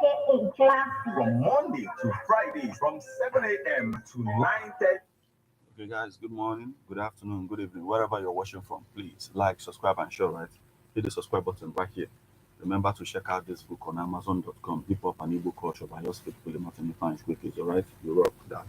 aka Classy. From Monday to Friday from 7 a.m. to 9:30. Okay, guys, good morning, good afternoon, good evening, wherever you're watching from. Please like, subscribe, and share, right? Hit the subscribe button right here. Remember to check out this book on Amazon.com, Hip Hop and Igbo Culture by yours faithfully, Martin Fine Quickly. All right, you rock that.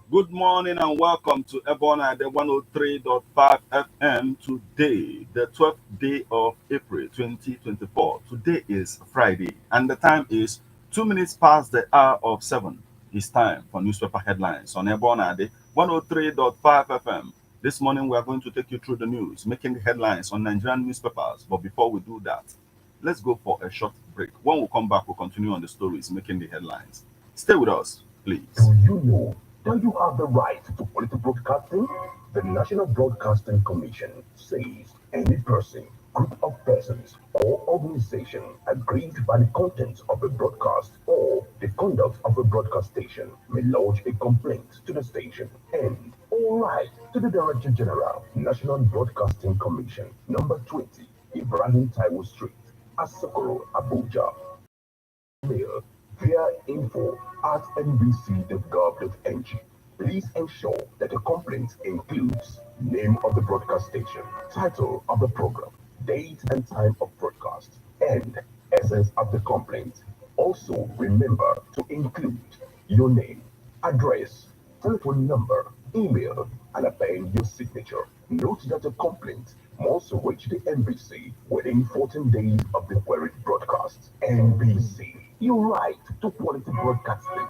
Good morning and welcome to Ebona at the 103.5 FM. Today, the 12th day of April 2024. Today is Friday and the time is 2 minutes past the hour of 7. It's time for newspaper headlines on Ebona at the 103.5 FM. This morning we are going to take you through the news, making the headlines on Nigerian newspapers. But before we do that, let's go for a short break. When we come back, we'll continue on the stories making the headlines. Stay with us, please. Do you know that you have the right to quality broadcasting? The National Broadcasting Commission says any person, group of persons, or organization aggrieved by the content of a broadcast or the conduct of a broadcast station may lodge a complaint to the station and all right to the Director General, National Broadcasting Commission, number 20, Ibrahim Taiwo Street, Asokoro, Abuja. Mail via info@nbc.gov.ng. Please ensure that the complaint includes name of the broadcast station, title of the program, date and time of broadcast, and essence of the complaint. Also, remember to include your name, address, telephone number, email, and append your signature. Note that the complaint must reach the NBC within 14 days of the queried broadcast. NBC, your right to quality broadcasting.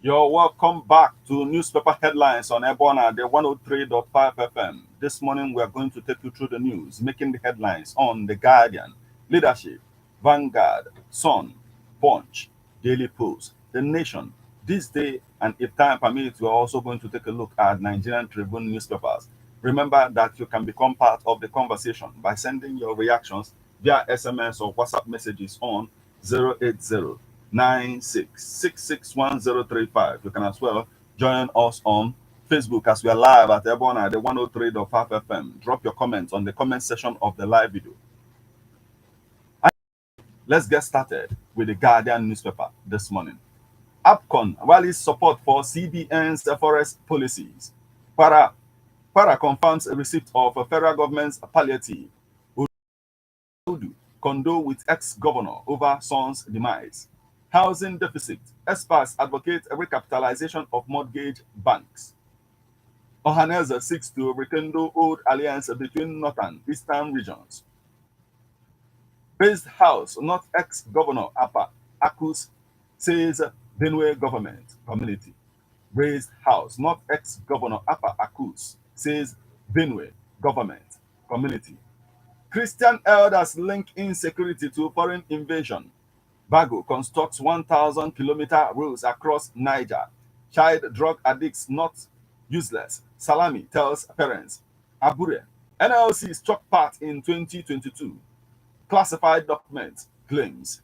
You're welcome back to newspaper headlines on Ebona, the 103.5 FM. This morning, we are going to take you through the news, making the headlines on The Guardian, Leadership, Vanguard, Sun, Punch, Daily Post, The Nation. This day, and if time permits, we're also going to take a look at Nigerian Tribune newspapers. Remember that you can become part of the conversation by sending your reactions via SMS or WhatsApp messages on 080 96661035. You can as well join us on Facebook as we are live at Ebona, the 103.5 FM. Drop your comments on the comment section of the live video. Let's get started with the Guardian newspaper this morning. APCON rallies support for CBN's forest policies. Para confirms a receipt of a federal government's palliative. Udu condo with ex-governor over son's demise. Housing deficit. Experts advocate a recapitalization of mortgage banks. Ohaneze seeks to rekindle old alliance between north and eastern regions. Raised house, not ex-governor Apa Akus, says Benue government community. Raised house, not ex-governor Apa Akus, says Benue government community. Christian elders link insecurity to foreign invasion. Bago constructs 1,000-kilometer roads across Niger. Child drug addicts not useless. Salami tells parents. Abure. NLC struck part in 2022. Classified document claims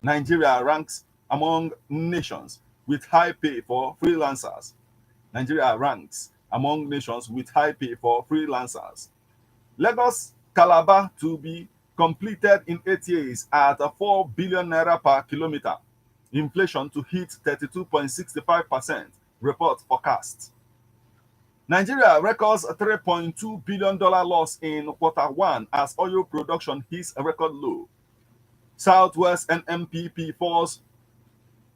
Nigeria ranks among nations with high pay for freelancers. Nigeria ranks among nations with high pay for freelancers. Lagos Calabar to be completed in 8 years at 4 billion naira per kilometer. Inflation to hit 32.65%, report forecast. Nigeria records a $3.2 billion loss in Q1 as oil production hits a record low. Southwest NMPP falls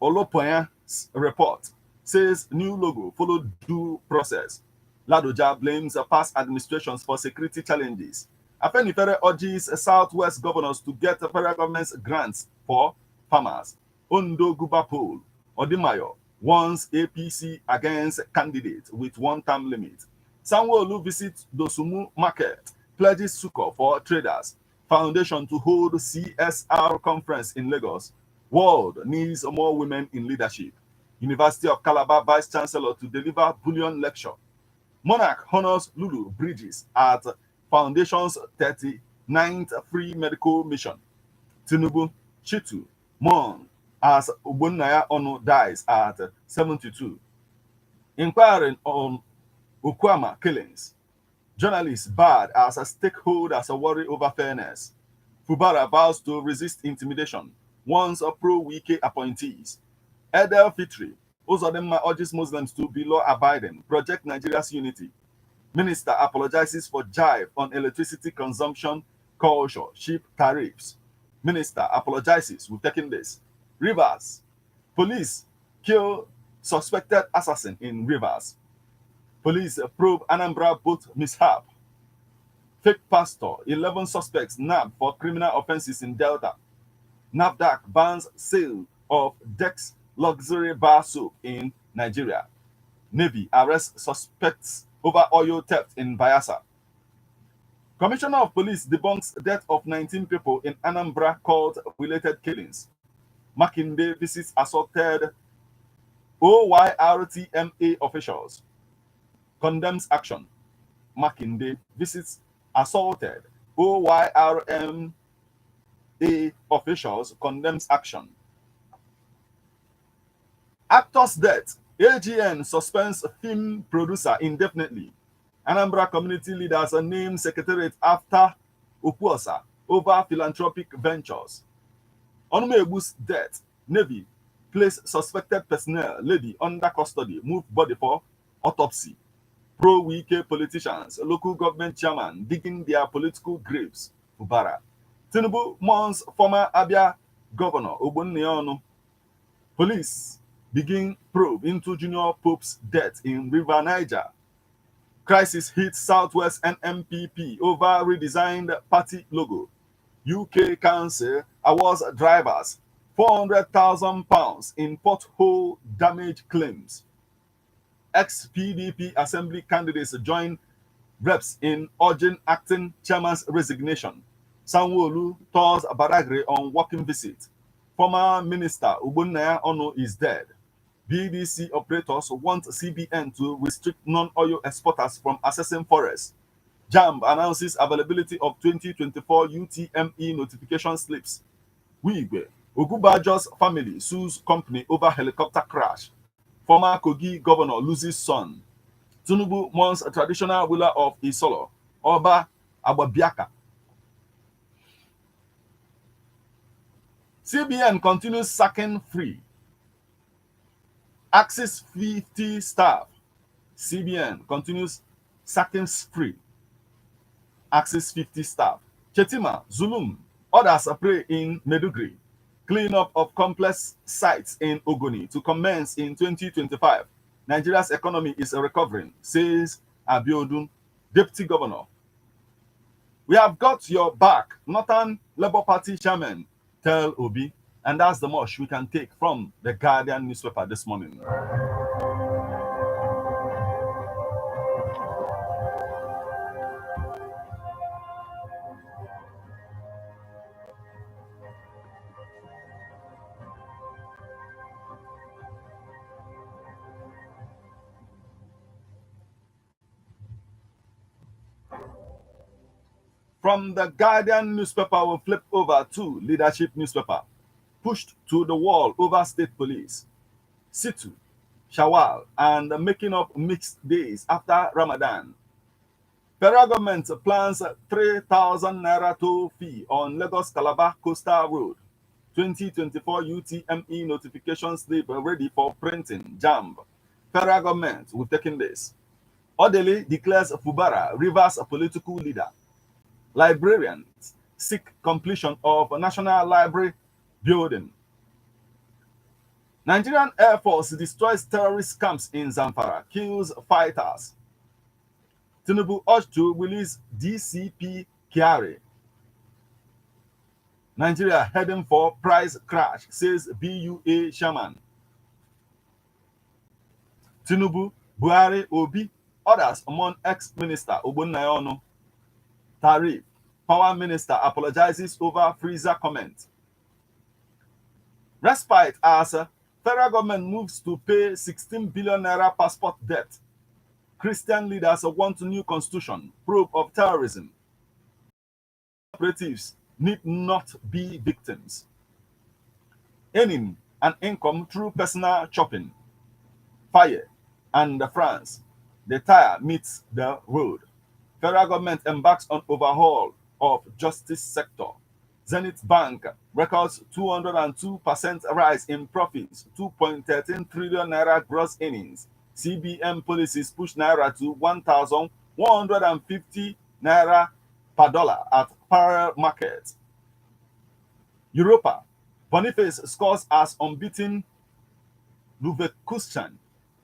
Olopoyan's report says new logo followed due process. Ladoja blames past administrations for security challenges. Afenifere urges Southwest governors to get federal government's grants for farmers. Ondo Guba poll. Odimayo warns APC against candidate with one-term limit. Sanwo-Olu visits Dosumu market, pledges succor for traders. Foundation to hold CSR conference in Lagos. World needs more women in leadership. University of Calabar Vice Chancellor to deliver bullion lecture. Monarch honors Lulu Bridges at Foundation's 39th free medical mission. Tinubu Chitu mourn as Ogbonnaya Onu dies at 72. Inquiring on Okwama killings. Journalists barred as a stakeholders worry over fairness. Fubara vows to resist intimidation. Warns of pro-Wike appointees. Edel Fitri. Uzodinma urges Muslims to be law-abiding. Project Nigeria's unity. Minister apologizes for jive on electricity consumption, culture, cheap tariffs. Minister apologizes. We're taking this. Rivers. Police kill suspected assassin in Rivers. Police probe Anambra boat mishap. Fake pastor. 11 suspects nabbed for criminal offenses in Delta. NAFDAC bans sale of Dex luxury bar soap in Nigeria. Navy arrests suspects over oil theft in Bayelsa. Commissioner of Police debunks death of 19 people in Anambra cult-related killings. Makinde visits assaulted OYRTMA officials. Condemns action. Makinde visits assaulted OYRMA officials, condemns action. Actor's death. AGN suspends film producer indefinitely. Anambra community leaders are named secretariat after Okuosa over philanthropic ventures. Onumebu's death. Navy place suspected personnel lady under custody, move body for autopsy. Pro-Wike politicians, local government chairman digging their political graves. Fubara. Tinubu mourns former Abia governor Ogbonnaya. Police begin probe into Junior Pope's death in River Niger. Crisis hits Southwest NMPP over redesigned party logo. UK Council awards drivers £400,000 in pothole damage claims. Ex-PDP assembly candidates join reps in urging acting chairman's resignation. Sanwo-Olu tours Badagry on working visit. Former Minister Ogbonnaya Onu is dead. BDC operators want CBN to restrict non-oil exporters from accessing forests. JAMB announces availability of 2024 UTME notification slips. Wigwe, Ogubajo's family sues company over helicopter crash. Former Kogi governor loses son. Tinubu mourns a traditional ruler of Isolo, Oba Agbabiaka. CBN continues sacking free. Axis 50 staff. CBN continues sacking free. Axis 50 staff. Chetima, Zulum, others prey in Medugri. Cleanup of complex sites in Ogoni to commence in 2025. Nigeria's economy is recovering, says Abiodun, Deputy Governor. We have got your back, Northern Labour Party chairman, tell Obi. And that's the much we can take from the Guardian newspaper this morning. From the Guardian newspaper, we'll flip over to Leadership newspaper. Pushed to the wall over state police. Situ, Shawwal, and making up mixed days after Ramadan. Federal government plans 3,000 naira toll fee on Lagos Calabar Coastal Road. 2024 UTME notification slip ready for printing. JAMB. Federal government will taking this. Odele declares Fubara Rivers a political leader. Librarians seek completion of National Library building. Nigerian Air Force destroys terrorist camps in Zamfara, kills fighters. Tinubu urged to release DCP Kyari. Nigeria heading for price crash, says BUA chairman. Tinubu, Buhari, Obi, others among ex-minister Ogbonnaya Onu. Tariff, power minister apologizes over freezer comment. Respite as federal government moves to pay 16 billion naira passport debt. Christian leaders want new constitution, probe of terrorism. Operatives need not be victims. Earning an income through personal shopping. Fire and France. The tire meets the road. Federal government embarks on overhaul of justice sector. Zenith Bank records 202% rise in profits, 2.13 trillion naira gross earnings. CBN policies push naira to 1,150 naira per dollar at parallel market. Europa, Boniface scores as unbeaten Leverkusen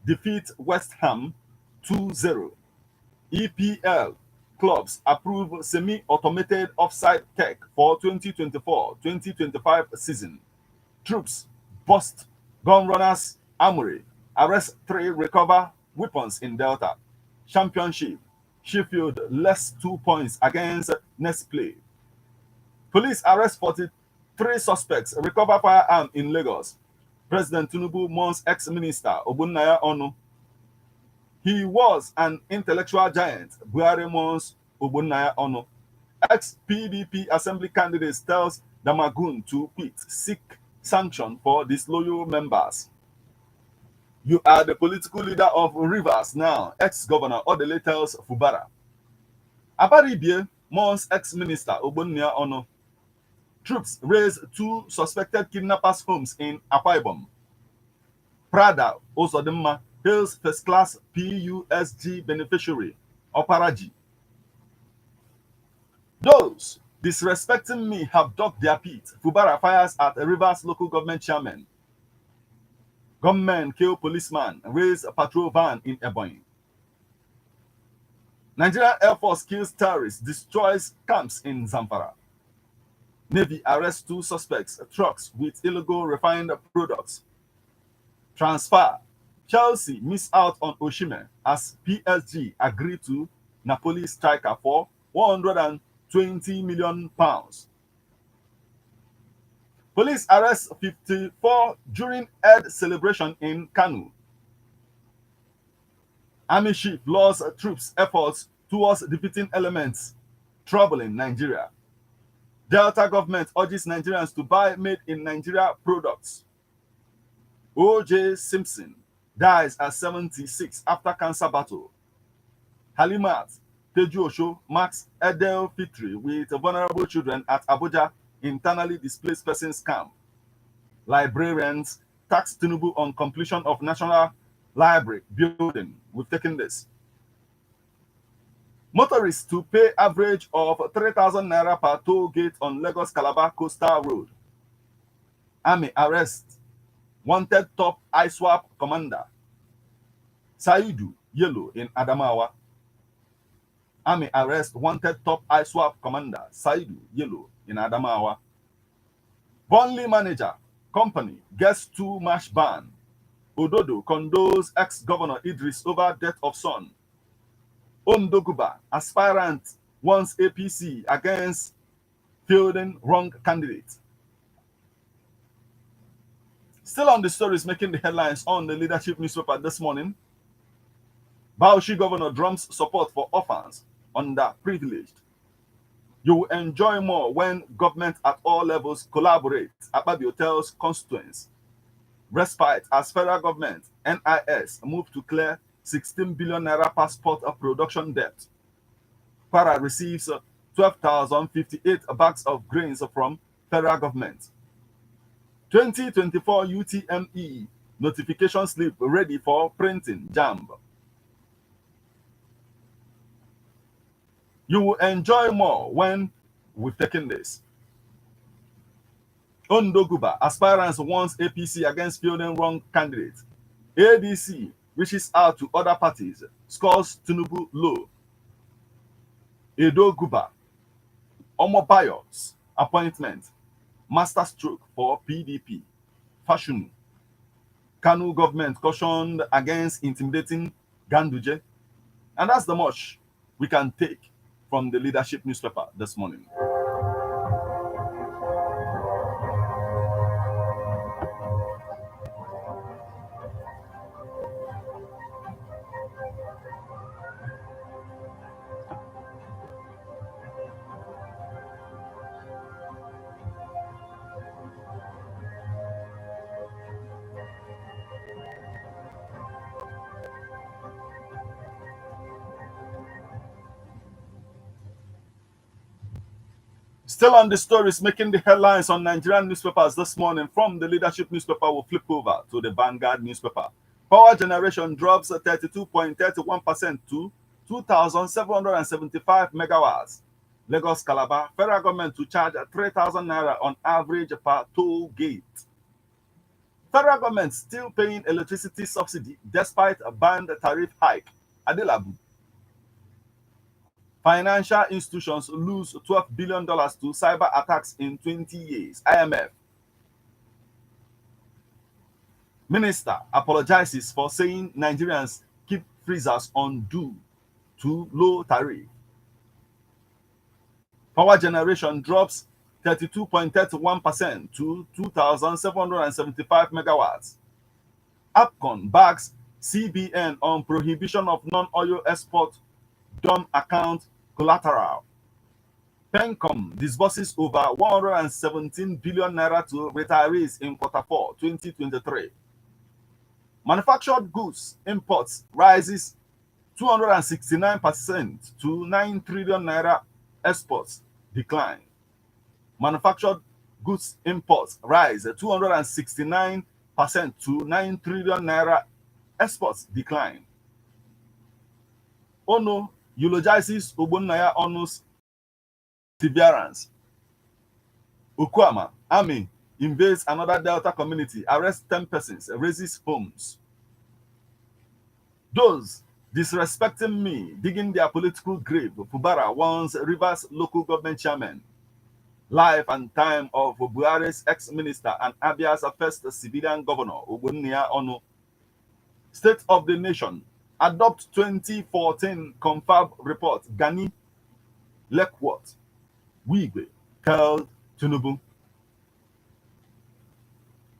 defeat West Ham 2-0. EPL clubs approve semi-automated offside tech for 2024-2025 season. Troops bust gun runners armory. Arrest 3 recover weapons in Delta. Championship. Sheffield less 2 points against next play. Police arrest 43 suspects. Recover firearm in Lagos. President Tinubu mourns ex-minister Ogbonnaya Onu. He was an intellectual giant. Buhari mourns Ogbonnaya Onu. Ex-PDP assembly candidate tells Damagun to quit. Seek sanction for disloyal members. You are the political leader of Rivers now. Ex-governor Odele tells Fubara. Aparibie mourns ex-minister Ogbonnaya Onu. Troops raise 2 suspected kidnappers' homes in Akwa Ibom. Prada Osodimma hails first-class PUSG beneficiary, Oparaji. Those disrespecting me have dug their pit. Fubara fires at a Rivers local government chairman. Gunmen kill policeman, raise a patrol van in Ebonyi. Nigerian Air Force kills terrorists, destroys camps in Zamfara. Navy arrests 2 suspects, trucks with illegal refined products. Transfer. Chelsea miss out on Osimhen as PSG agreed to Napoli striker for £120 million. Police arrest 54 during Eid celebration in Kanu. Army chief laws troops efforts towards defeating elements troubling Nigeria. Delta government urges Nigerians to buy made in Nigeria products. O.J. Simpson dies at 76 after cancer battle. Halimat Tejuosho marks Edel Fitri with vulnerable children at Abuja internally displaced persons camp. Librarians tax Tinubu on completion of National Library building. We've taken this. Motorists to pay average of 3,000 naira per toll gate on Lagos Calabar Coastal Road. Army arrest wanted top ISWAP commander Saidu Yellow in Adamawa. Army arrest wanted top ISWAP commander Saidu Yellow in Adamawa. Burnley manager company gets 2-match ban. Ododo condoles ex-governor Idris over death of son. Omdoguba aspirant wants APC against fielding wrong candidate. Still on the stories making the headlines on the Leadership newspaper this morning. Bauchi governor drums support for orphans underprivileged. You will enjoy more when government at all levels collaborate. Akpabio tells constituents. Respite as federal government, NIS, move to clear 16 billion naira passport of production debt. Para receives 12,058 bags of grains from federal government. 2024 UTME notification slip ready for printing, JAMB. You will enjoy more when we've taken this. Ondoguba, aspirants wants APC against fielding wrong candidates. ADC reaches out to other parties, scores Tinubu low. Edo Guba, Omobayo's appointment, master stroke for PDP. Fashunu, Kanu government cautioned against intimidating Ganduje. And that's the much we can take from the leadership newspaper this morning. Still on the stories making the headlines on Nigerian newspapers this morning, from the leadership newspaper, we'll flip over to the Vanguard newspaper. Power generation drops 32.31% to 2,775 megawatts. Lagos Calabar, federal government to charge 3,000 naira on average per toll gate. Federal government still paying electricity subsidy despite a banned tariff hike. Adelabu. Financial institutions lose $12 billion to cyber attacks in 20 years. IMF. Minister apologizes for saying Nigerians keep freezers on due to low tariff. Power generation drops 32.31% to 2,775 megawatts. APCON backs CBN on prohibition of non-oil export dumb account collateral. PENCOM disburses over 117 billion naira to retirees in Q4 2023. Manufactured goods imports rises 269% to 9 trillion naira. Exports decline. Manufactured goods imports rise 269% to 9 trillion naira. Exports decline. Ono eulogizes Ogbonnaya Onu's severance. Okuama, army invades another Delta community, arrests 10 persons, raises homes. Those disrespecting me, digging their political grave, Fubara warns Rivers local government chairman. Life and time of Buhari's ex-minister and Abia's first civilian governor, Ogbonnaya Onu. State of the Nation. Adopt 2014 confirm report. Gani Lekworth Wigwe tell Tinubu.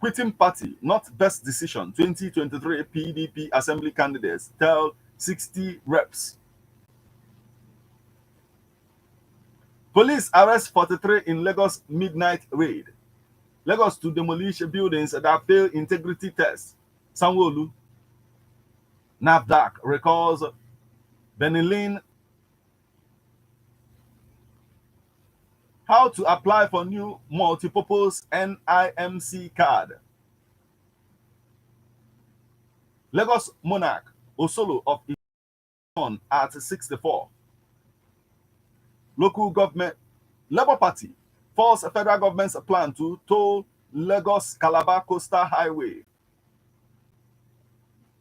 Quitting party, not best decision. 2023 PDP assembly candidates tell 60 reps. Police arrest 43 in Lagos midnight raid. Lagos to demolish buildings that fail integrity test. Sanwo-Olu. NAFDAC recalls Benylin. How to apply for new multipurpose NIMC card. Lagos Monarch Osolo of Ibadan at 64. Local government Labour Party falls federal government's plan to toll Lagos Calabar Coastal Highway.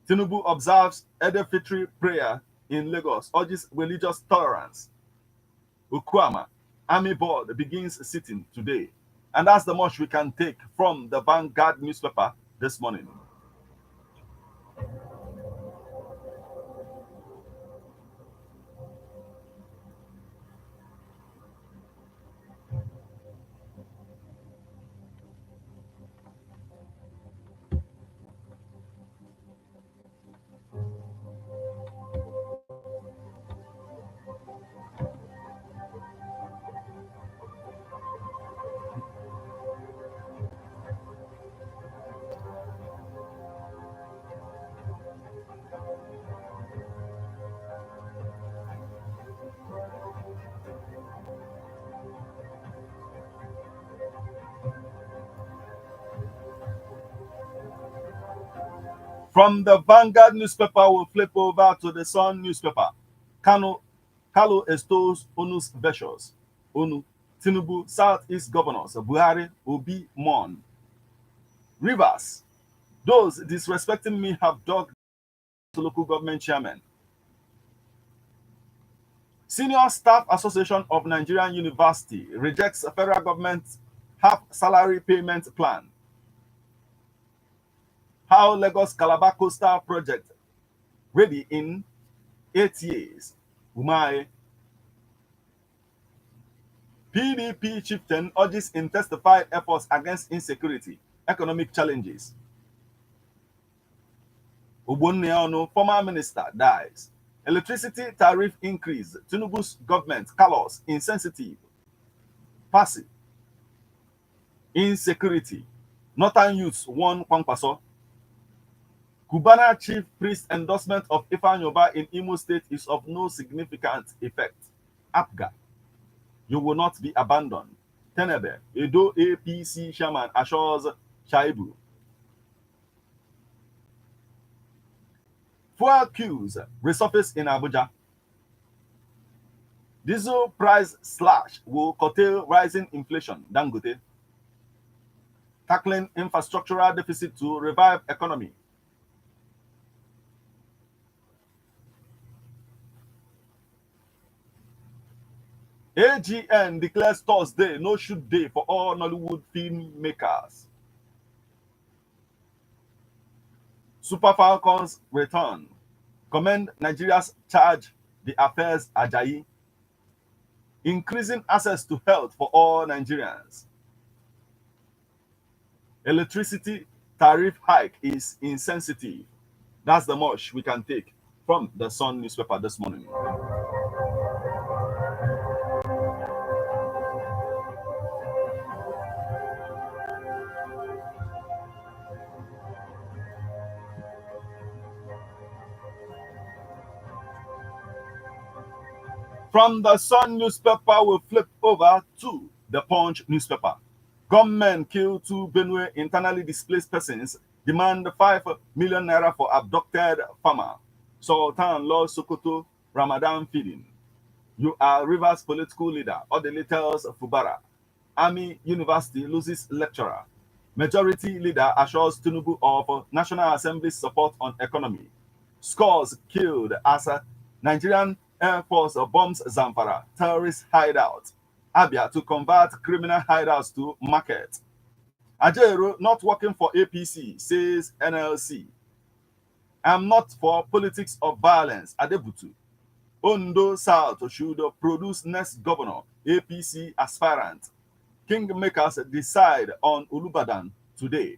Tinubu observes Eid al-Fitr prayer in Lagos, urges religious tolerance. Okuama, Army Board begins sitting today. And that's the much we can take from the Vanguard newspaper this morning. From the Vanguard newspaper, we'll flip over to the Sun newspaper. Kalu extols Onu's ventures. Onu, Tinubu, Southeast governors, Buhari, Obi, Mon. Rivers, those disrespecting me have dug to local government chairman. Senior Staff Association of Nigerian University rejects a federal government half salary payment plan. How Lagos Calabar Coastal Project ready in 8 years. Umae. PDP chieftain urges intensified efforts against insecurity, economic challenges. Ogbonneonu, former minister, dies. Electricity tariff increase. Tinubu's government callous, insensitive, passive. Insecurity. Northern youths won Kwankwaso. Cubana chief priest endorsement of Ifeanyi Ubah in Imo State is of no significant effect. APGA. You will not be abandoned. Tenebe. Edo APC chairman assures Shaibu. Fuel queues resurface in Abuja. Diesel price slash will curtail rising inflation. Dangote. Tackling infrastructural deficit to revive economy. AGN declares Thursday no shoot day for all Nollywood filmmakers. Super Falcons return. Commend Nigeria's charge the affairs Ajayi. Increasing access to health for all Nigerians. Electricity tariff hike is insensitive. That's the much we can take from the Sun newspaper this morning. From the Sun newspaper, we'll flip over to the Punch newspaper. Gunmen kill 2 Benue internally displaced persons, demand 5 million naira for abducted farmer. Sultan Lord Sokoto Ramadan feeding. You are Rivers political leader, Odele tells Fubara. Army University loses lecturer. Majority leader assures Tinubu of National Assembly's support on economy. Scores killed as a Nigerian Air Force bombs Zamfara, terrorist hideout. Abia to convert criminal hideouts to market. Ajero not working for APC, says NLC. I'm not for politics of violence, Adebutu. Ondo South should produce next governor, APC aspirant. Kingmakers decide on Ulubadan today.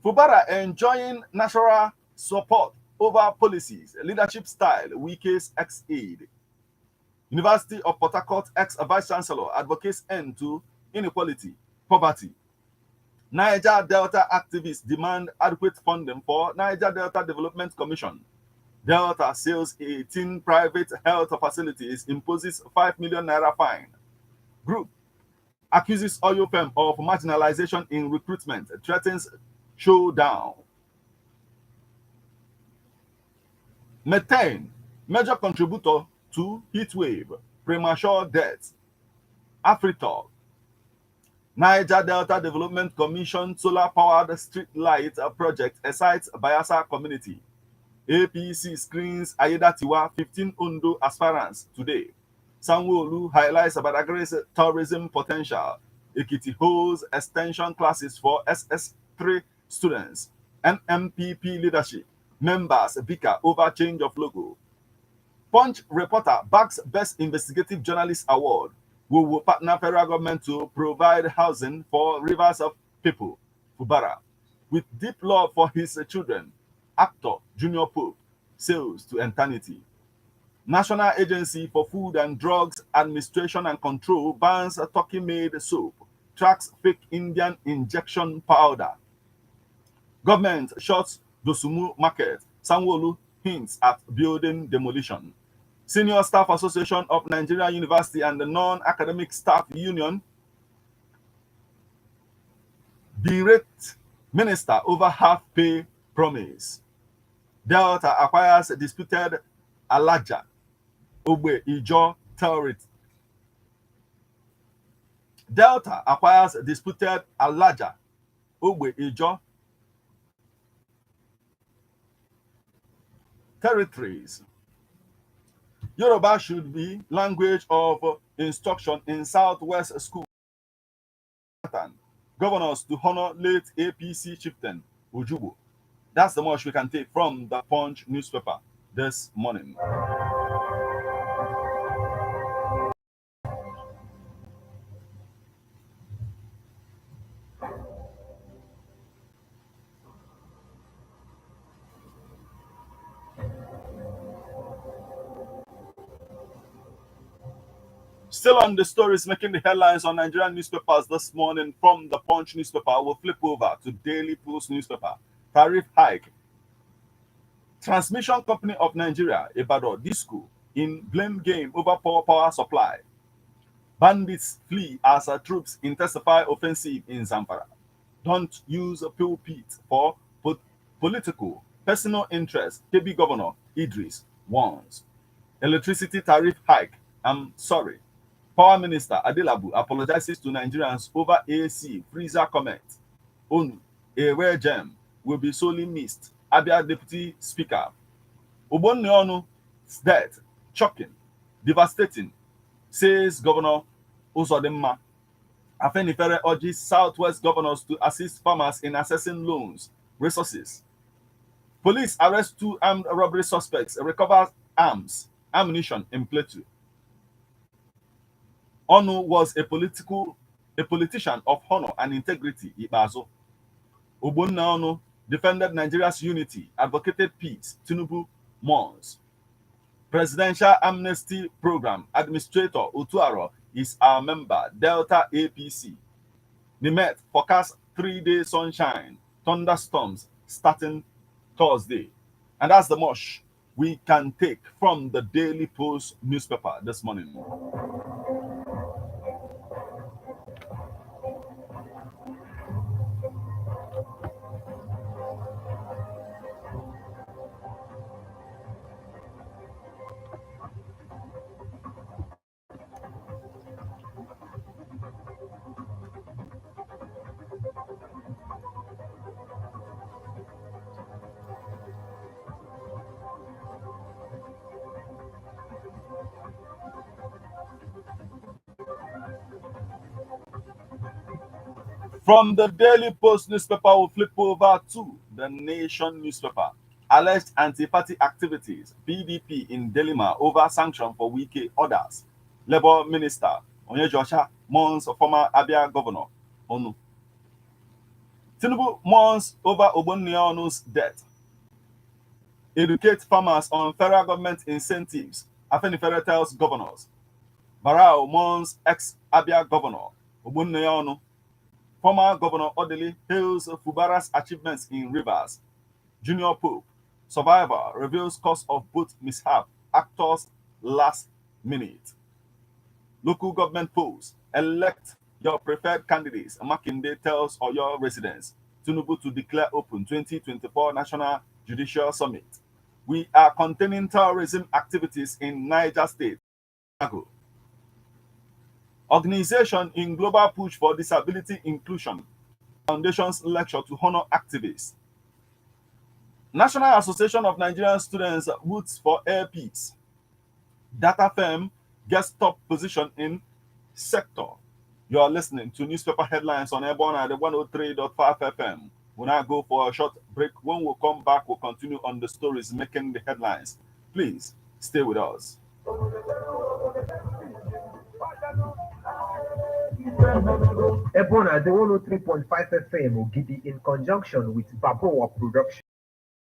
Fubara enjoying natural support over policies, leadership style, Wike's ex-aide. University of Port Harcourt ex-vice chancellor advocates end to inequality, poverty. Niger Delta activists demand adequate funding for Niger Delta Development Commission. Delta sells 18 private health facilities, imposes 5 million naira fine. Group accuses oil firm of marginalization in recruitment, threatens showdown. Methane, major contributor to heat wave, premature death. Afritalk. Niger Delta Development Commission solar-powered street light project excites Bayelsa community. APC screens Ayedatiwa 15 Ondo aspirants today. Sanwo-Olu highlights Badagry's tourism potential. Ekiti holds extension classes for SS3 students. NMPP leadership. Members Bika over change of logo. Punch reporter backs Best Investigative Journalist Award. We will partner federal government to provide housing for rivers of people. Fubara. With deep love for his children, actor Junior Pope sails to eternity. National Agency for Food and Drugs Administration and Control bans turkey-made soap, tracks fake Indian injection powder. Government shuts Dosumu Market. Sanwo-Olu hints at building demolition. Senior Staff Association of Nigeria University and the Non-Academic Staff Union berate Minister over half-pay promise. Delta acquires disputed Alaja Ogbe Ijo territory. Delta acquires disputed Alaja Ogbe Ijo territories. Yoruba should be language of instruction in Southwest School. Governors to honor late APC chieftain Ujubu. That's the much we can take from the Punch newspaper this morning. Still on the stories making the headlines on Nigerian newspapers this morning from the Punch newspaper, we'll flip over to Daily Post newspaper. Tariff hike. Transmission Company of Nigeria, Ibadan Disco, in blame game over power supply. Bandits flee as troops intensify offensive in Zamfara. Don't use a pulpit for political, personal interest. KB Governor Idris warns. Electricity tariff hike. I'm sorry. Power Minister Adelabu apologizes to Nigerians over AC freezer comment. ONU, a rare gem, will be sorely missed. Abia Deputy Speaker. Ogbonneonu's death, shocking, devastating, says Governor Uzodimma. Afenifere urges Southwest governors to assist farmers in accessing loans, resources. Police arrest 2 armed robbery suspects, recover ammunition in Plateau. Onu was a politician of honor and integrity. Ibazo. Ogbonneonu defended Nigeria's unity, advocated peace. Tinubu mourns. Presidential Amnesty Program Administrator Otuaro is our member, Delta APC. Nimet forecast 3-day sunshine, thunderstorms starting Thursday. And that's the much we can take from the Daily Post newspaper this morning. From the Daily Post newspaper, we'll flip over to the Nation newspaper. Alleged anti-party activities, PDP in dilemma over sanction for Wike orders. Labour Minister Onyejosha mourns former Abia Governor Onu. Tinubu mourns over Ogbonneonu's death. Educate farmers on federal government incentives. Afenifere tells governors. Barao mourns ex-Abia Governor Ogbonneonu. Former Governor Odili hails Fubara's achievements in Rivers. Junior Pope, survivor, reveals cause of boat mishap. Actors last minute. Local government polls. Elect your preferred candidates. Makinde tells Oyo residents. Tinubu to declare open 2024 National Judicial Summit. We are containing terrorism activities in Niger State. Organization in global push for disability inclusion. Foundation's lecture to honor activists. National Association of Nigerian Students roots for air peace. Data firm gets top position in sector. You are listening to newspaper headlines on Airborne at the 103.5 FM. When I go for a short break, when we come back, we'll continue on the stories making the headlines. Please stay with us. Airborne at the 103.5 FM Ogidi in conjunction with Baboa Production.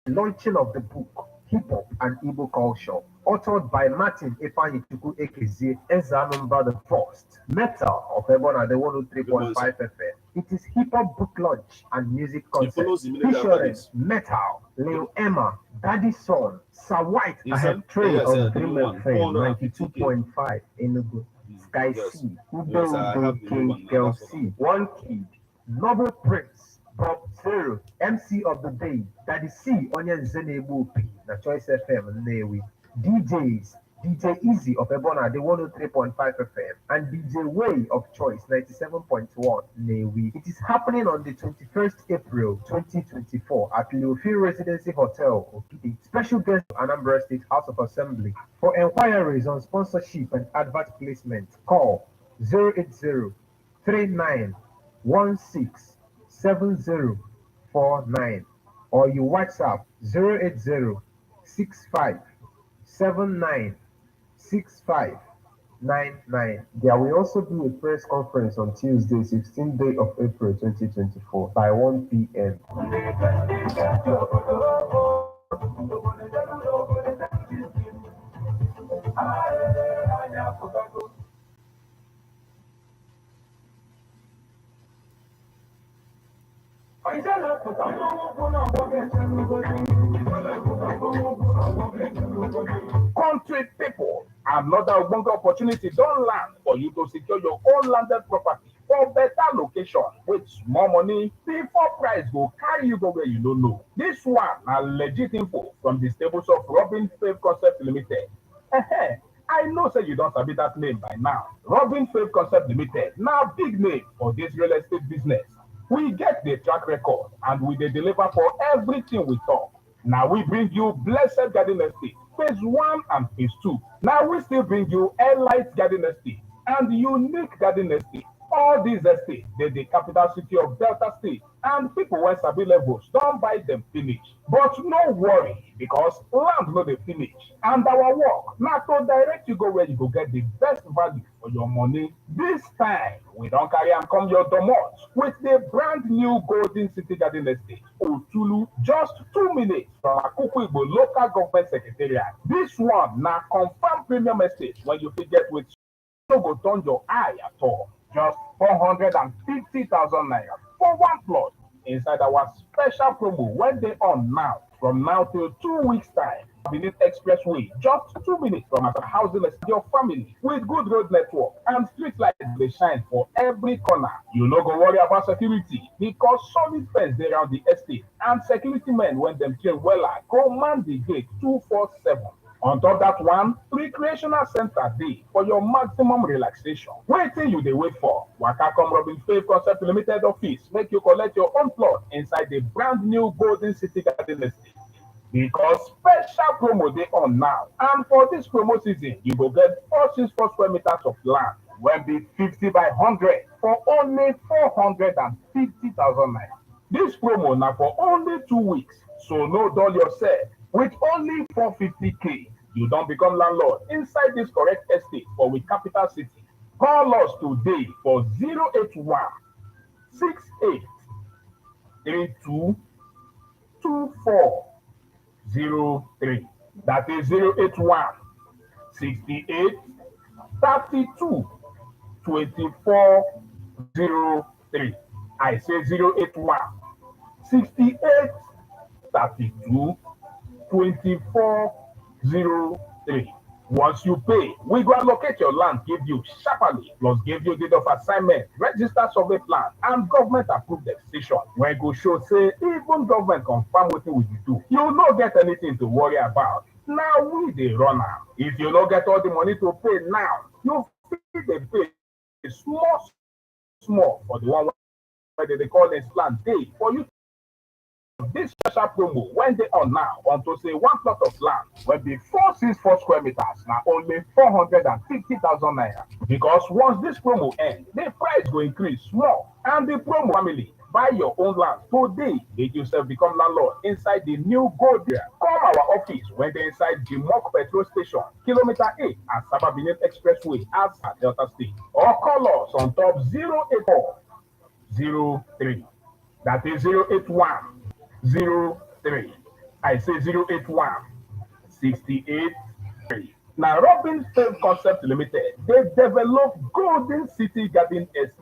Launching of the book Hip Hop and Igbo Culture, authored by Martin Efanyichuku Ekeze Ezanumba the First. Metal of Airborne at the 103.5 FM. It is hip hop book launch and music concert featuring Metal, Lil Emma, Daddy Son, Sir White ahead train of Dream FM 92.5 Enugu. Sky C, Udo King Kelsey, One Kid, Noble Prince, Bob Zero, MC of the day, Daddy C, Onion Zenebu P, na Choice FM, Newi. DJs, DJ Easy of Ebona, the 103.5 FM, and DJ Way of Choice, 97.1, Newi. It is happening on the 21st April 2024 at Leofield Residency Hotel, Okidi. Special guest, Anambra State House of Assembly. For enquiries on sponsorship and advert placement, call 080 39 7049 or you WhatsApp 080 65 79 6599. There will also be a press conference on Tuesday, 16th day of April 2024 by 1 p.m. Country people, another Ogbonge opportunity don land for you to secure your own landed property for better location with small money before price go carry you go where you no know. This one na legit info from the stables of Robin Fave Concept Limited. I know say you don sabi that name by now. Robin Fave Concept Limited na big name for this real estate business. We get the track record and we dey deliver for everything we talk. Now we bring you Blessed Garden Estate, phase 1 and phase 2. Now we still bring you Airlight Garden Estate and Unique Garden Estate. All these estates, they're the capital city of Delta State, and people wey sabi levels don't buy them finish. But no worry, because land no dey finish. And our work na to direct you go where you go get the best value for your money. This time, we don't carry am come your domot with the brand new Golden City Garden Estate, Otulu, just 2 minutes from Akuku Igbo Local Government Secretariat. This one na confirmed premium estate when you fit get with no go turn your eye at all. Just 450,000 naira for one plot inside our special promo when they on now. From now till 2 weeks time. Beneath Expressway, just 2 minutes from our housing estate, your family with good road network and street lights they shine for every corner. You no go worry about security because solid fence dey around the estate and security men when them train wella command the gate 247. On top that one, recreational center dey for your maximum relaxation. Wetin you dey wait for? Waka come Robin Fave Concept Limited office make you collect your own plot inside the brand new Golden City Garden Estate. Because special promo dey on now, and for this promo season, you go get 464 square meters of land wey be 50 by 100 for only 450,000 naira. This promo na for only 2 weeks, so no dull yourself. With only 450k, you don't become landlord inside this correct estate for we capital city. Call us today for 081 68 32 2403. That is 081 68 32 2403. I say 081 68 32 2403. Once you pay, we go allocate your land, give you sharply, plus give you deed of assignment, register survey plan, and government approved decision. When go show say even government confirm what we do, you no get anything to worry about. Now we dey run am. If you no get all the money to pay now, you fit dey pay small for the one wey they call this land day for you. This special promo when they on now want to say one plot of land will be 464 square meters now only 450,000 naira. Because once this promo ends, the price will increase small, and the promo family buy your own land today. Make yourself become landlord inside the new gold there. Come our office when they inside the Mock Petrol Station, kilometer 8 at Saba Benin Expressway as at Delta State, or call us on top 084 03. That is 081 03. I say 081 68 3. Now, Robin Fave Concept Limited, they develop Golden City Garden Estate.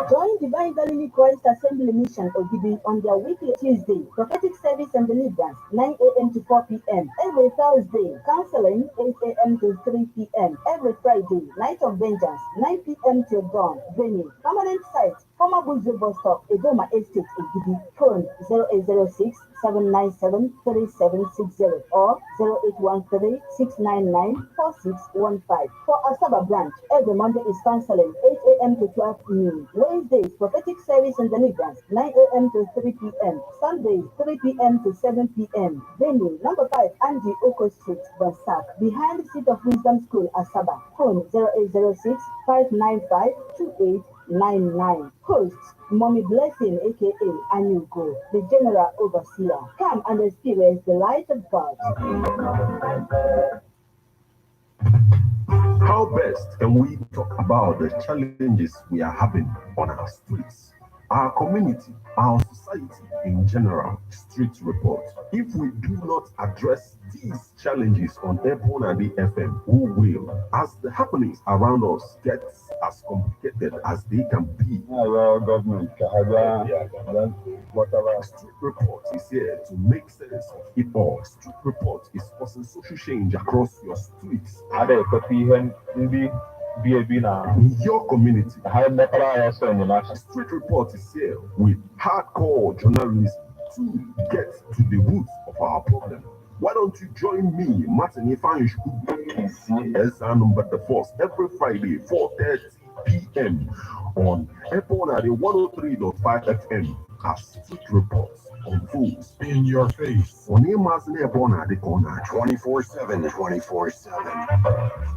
Join the Divine Galilee Christ Assembly Mission Ogidi on their weekly Tuesday, prophetic service and deliverance, 9 a.m. to 4 p.m. Every Thursday, counseling, 8 a.m. to 3 p.m. Every Friday, Night of Vengeance, 9 p.m. till dawn. Venue, permanent site, former Buzu bus stop, Edoma Estate, Ogidi. Phone 0806 797 3760 or 0813 699 4615. For Asaba branch, every Monday is counseling, 8 a.m. to 12 noon. Wednesdays, prophetic service and deliverance, 9 a.m. to 3 p.m. Sundays, 3 p.m. to 7 p.m. Venue, number 5, Andy Oko Street, Bonsac, behind the Seat of Wisdom School, Asaba. Phone 0806 595 2899. Host, Mommy Blessing, aka Anyugo, the General Overseer. Come and experience the light of God. How best can we talk about the challenges we are having on our streets, our community, our society in general? Street report. If we do not address these challenges on Airborne and the FM, who will? As the happenings around us get as complicated as they can be. Government, Whatever. Street report is here to make sense of it all. Street report is causing social change across your streets. In your community. Street report is here with hardcore journalism to get to the roots of our problem. Why don't you join me, Martin Ifanish, as number the first every Friday, 4:30 p.m. on Epona 103.5 FM as Street Reports unfolds in your face. On Amazon Epona the corner 24/7, 24/7.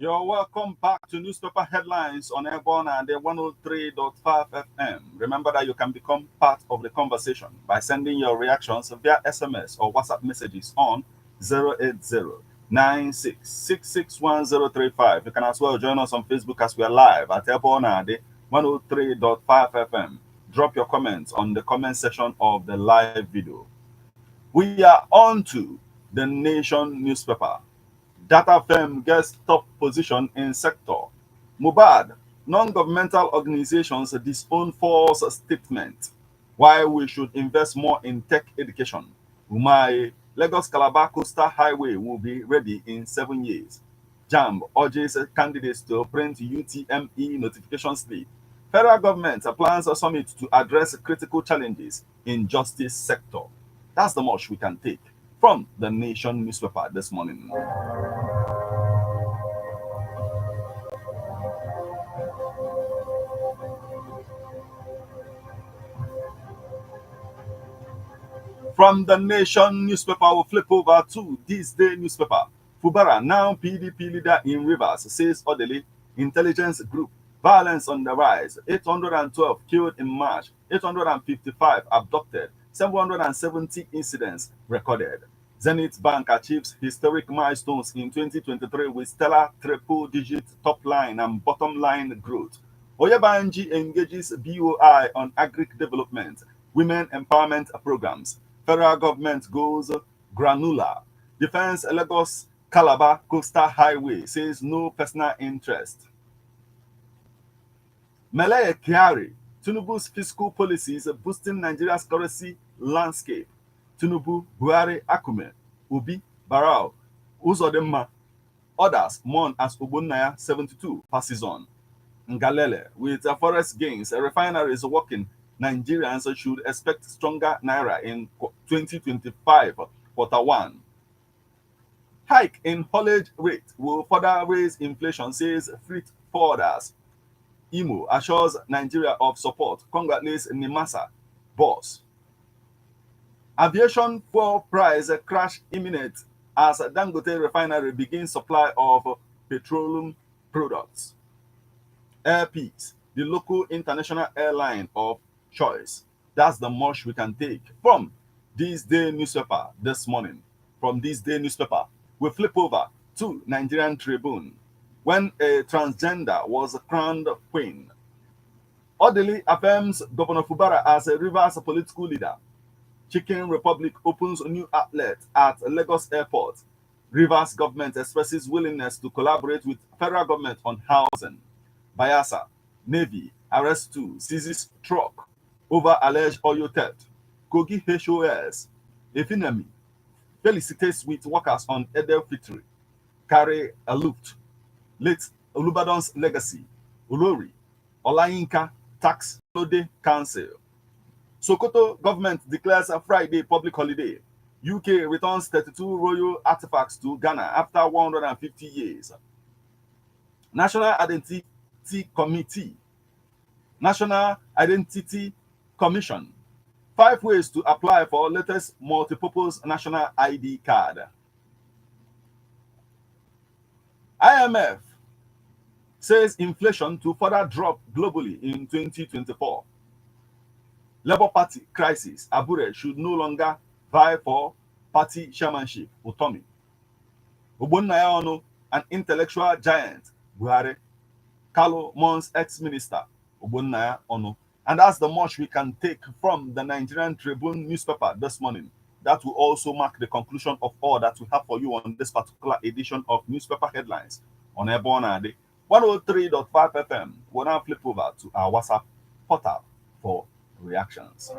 You're welcome back to Newspaper Headlines on Airborne and the 103.5 FM. Remember that you can become part of the conversation by sending your reactions via SMS or WhatsApp messages on 080-96661035. You can as well join us on Facebook as we are live at Airborne and the 103.5 FM. Drop your comments on the comment section of the live video. We are on to the Nation newspaper. Data firm gets top position in sector. Mubad, non-governmental organizations disown false statement. Why we should invest more in tech education. Umai, Lagos Calabar Coastal Highway will be ready in 7 years. JAMB urges candidates to print UTME notification slip. Federal government plans a summit to address critical challenges in justice sector. That's the much we can take from the Nation newspaper this morning. From the Nation newspaper, we'll flip over to this day newspaper. Fubara, now PDP leader in Rivers, says orderly intelligence group. Violence on the rise. 812 killed in March. 855 abducted. 770 incidents recorded. Zenith Bank achieves historic milestones in 2023 with stellar triple-digit top line and bottom line growth. Oyebanji engages BOI on agric development, women empowerment programs. Federal government goes granular. Defense Lagos Calabar Coastal Highway says no personal interest. Meleye Kyari, Tinubu's fiscal policies boosting Nigeria's currency landscape. Tinubu, Buhari, Akume, Obi, Barao, Uzodinma. Others mourn as Ogbonnaya 72 passes on. Ngalele, with forest gains, refineries working, Nigerians should expect stronger naira in 2025 Q1. Hike in haulage rate will further raise inflation, says freight forwarders. Imo assures Nigeria of support, congratulates Nimasa boss. Aviation fuel price crash imminent as Dangote refinery begins supply of petroleum products. Air Peace, the local international airline of choice. That's the much we can take from this day newspaper this morning. From this day newspaper, we flip over to Nigerian Tribune. When a transgender was crowned queen, Odili affirms Governor Fubara as a Rivers political leader. Chicken Republic opens a new outlet at Lagos Airport. Rivers government expresses willingness to collaborate with federal government on housing. Bayelsa, Navy, arrest 2, seizes truck over alleged oil theft. Kogi HOS, Efinemi, felicitates with workers on Edel Fitri. Carry aloft, late Olubadan's legacy. Olori, Olayinka, tax holiday cancel. Sokoto government declares a Friday public holiday. UK returns 32 royal artifacts to Ghana after 150 years. National Identity Commission. 5 ways to apply for latest multipurpose national ID card. IMF says inflation to further drop globally in 2024. Labour Party crisis. Abure should no longer vie for party chairmanship. Utomi. Ogbonnaya Onu, an intellectual giant. Buhari. Kalu Mons ex-minister. Ogbonnaya Onu. And that's the much we can take from the Nigerian Tribune newspaper this morning. That will also mark the conclusion of all that we have for you on this particular edition of Newspaper Headlines on Airborne Ade 103.5 FM. We'll now flip over to our WhatsApp portal for reactions.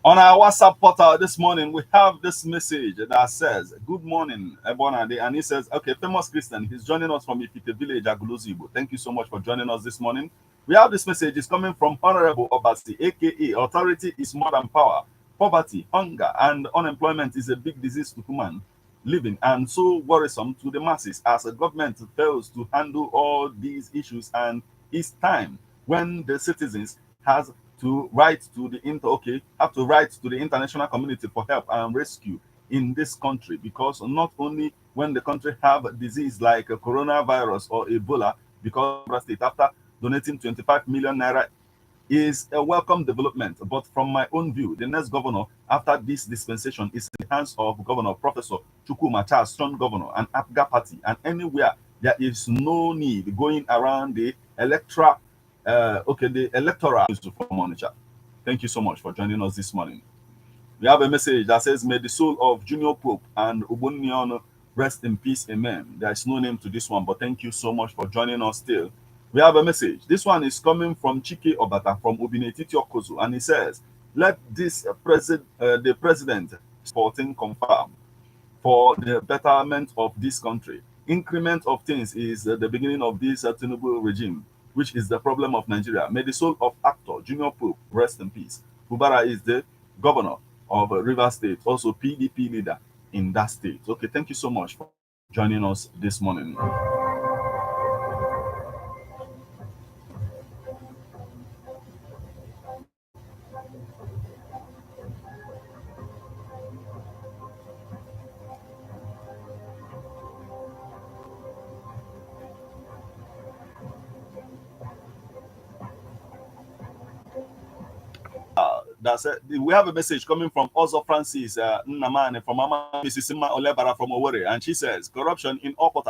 On our WhatsApp portal this morning, we have this message that says, "Good morning, Ebonade," and he says, "Okay, famous Christian, he's joining us from Ifite Village, Aguluzibo. Thank you so much for joining us this morning." We have this message is coming from Honorable Obasi, aka "Authority is more than power. Poverty, hunger, and unemployment is a big disease to human living and so worrisome to the masses as a government fails to handle all these issues, and it's time when the citizens have to write to the international community for help and rescue in this country, because not only when the country have a disease like a coronavirus or Ebola, because the state after donating 25 million naira is a welcome development, but from my own view, the next governor after this dispensation is in the hands of Governor Professor Chukuma Charles, strong governor, and APGA party, and anywhere there is no need going around the electoral from Onitsha. Thank you so much for joining us this morning. We have a message that says, "May the soul of Junior Pope and Ogbonnaya rest in peace, amen." There is no name to this one, but thank you so much for joining us still. We have a message. This one is coming from Chike Obata from Obineti Tiokozu, and he says, "Let this the president 14 confirm for the betterment of this country. Increment of things is the beginning of this Tinubu regime, which is the problem of Nigeria. May the soul of actor Junior Pope rest in peace." Fubara is the governor of Rivers State, also PDP leader in that state. Okay, thank you so much for joining us this morning. That's it. We have a message coming from Ozo Francis Nnamani from Mama Mrs. Sima Olebara from Owerri, and she says, "Corruption in all quarters